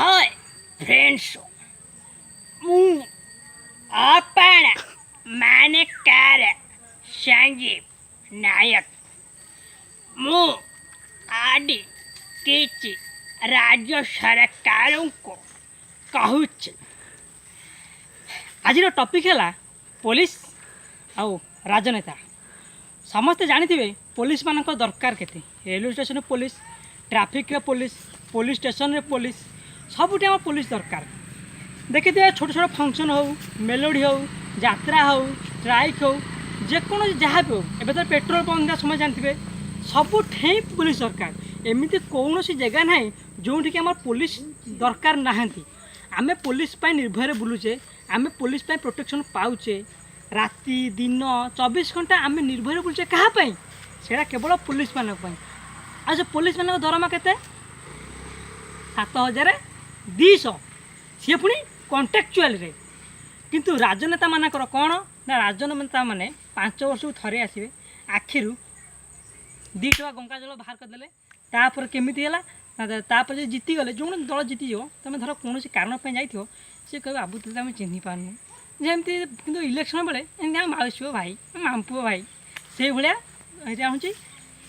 Hi friends मु आपण माने कार संजीव नायक मु आदि किछि राज्य सरकार को कहूँ आज टॉपिक है पुलिस आउ राजनेता समस्ते जानी पुलिस मान दरकार के railway station police traffic police police station रे पुलिस सबुठी आम पुलिस दरकार देखी छोट छोट फंक्शन हो मेलोडी हो यात्रा हो स्ट्राइक हो जेकोसी जहाँ भी हो एवं तो पेट्रोल पंप समय जानते सबुठे पुलिस दरकार एमती कौन जगह ना जो आम पुलिस दरकार नहांती आमे पुलिस पाई निर्भर बुलूचे आमे पुलिस पाई प्रोटेक्शन पाउचे राति दिन 24 घंटा आम निर्भर बुलूचे कहाँ सेटा केवल पुलिस मान आ जो पुलिस मान दरमा के 7,200 सी पुणी कॉन्ट्रैक्चुअल रे किंतु राजनेता मानकर कौन ना राजनेता माने 5 वर्ष को थरे आसवे आखिरू 2 टका गंगा जल बाहर करदे तापर केमिति है तापर जो जीती गले जो दल जीती जाओ तुम धर कौन कारण जाइए सी कह बाबू तुझे आम चिन्ह पार्नु जमती कि इलेक्शन बेले एम माउसी भाई मामपुओ भाई से भाया हूँ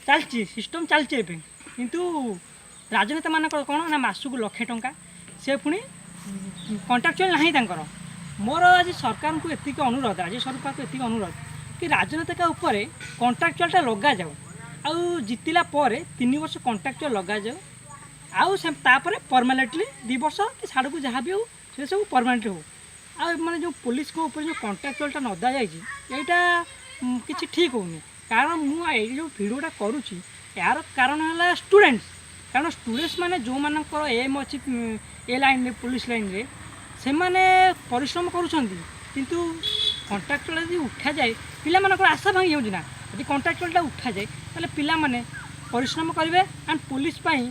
चलती सिस्टम चलती किंतु राजनेता मानकर कौन ना मासक 1,00,000 टंका से पुणी कॉन्ट्रैक्चुअल ना मोर आज सरकार को एतिक अनुरोध राज्य सरकार को एतिक अनुरोध कि राजनेता ऊपर कॉन्ट्रैक्चुअलटा लगा जाओ आउ जितला 3 वर्ष कॉन्ट्रैक्चुअल लगा जाओ आउ से परमानेंटली 2 वर्ष कि साड़ को जहाँ भी हो से सब परमानेंट हो आ माने जो पुलिस को ऊपर जो कॉन्ट्रैक्चुअलटा नदा जाइए किसी ठीक होनी कारण मुझे जो भिडियोटा करुँची यार कारण है स्टूडेंट्स कारण स्टूडेंट्स माने जो मानकर एम अच्छी ए लाइन रे पुलिस लाइन रे से माने परिश्रम करुँच किंतु कॉन्ट्रैक्चुअल यदि उठा जाए पिला मानकर आशा भांगी होना यदि कॉन्ट्रैक्चुअलटा उठा जाए ताले पिला माने परिश्रम करेंगे एंड पुलिस पाई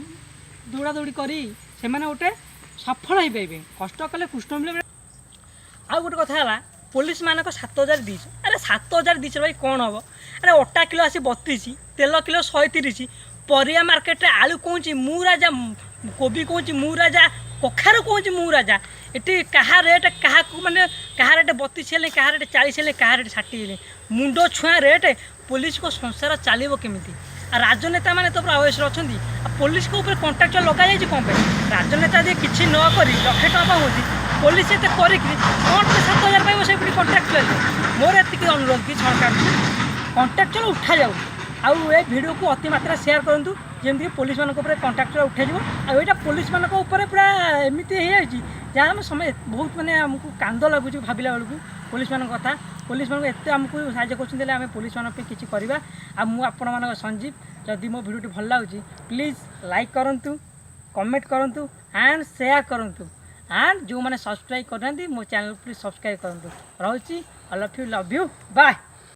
दौड़ा दौड़ी करी से माने गोटे सफल हो पाइबे कष्ट कले कृष्ण मिले आ गोटे कथा है पुलिस मानक 7,200 अरे 7,200 भाई कौन हम अरे अटा किलो आसी 32 तेल किलो 130 परिया मार्केट आलू कौन मु राजा कोबी कौन मु राजा कखारू कौन मु राजा ये क्या रेट क्या मानने क्या रेट 32 हेले क्या रेट 40 हेले क्या रेट 60 हेले मुंड छुआ रेट पुलिस को संसार चलो केमी राजनेता मैंने तो पूरा अवश्य अच्छा पुलिस को ऊपर कॉन्ट्रैक्चुअल लगा जाए कौन राजनेता जी किसी न कर 1,00,000 टका होती पुलिस एत कर कौन 7,000 पाइब से पुणी कॉन्ट्रैक्चुअल मोर एति अनुरोध कि सरकार कॉन्ट्रैक्चुअल उठा जाऊ आउ ए वीडियो को अति मात्रा शेयर करूँ जमी पुलिस मान कॉन्ट्रैक्चुअल उठा आईटा पुलिस मान पूरा एमती जहाँ समय बहुत मानने आमको कांद लगुच भाविला बेलू पुलिस मान कथा पुलिस मान एत आमको साहय कर पुलिस मान किसी करवा आपण संजीव जदि मो वीडियो भल लगे प्लीज लाइक करूँ कमेंट करूँ एंड शेयर करूँ एंड जो मैंने सब्सक्राइब करना मो चैनल प्लीज सब्सक्राइब करूँ रोची all of you love you bye.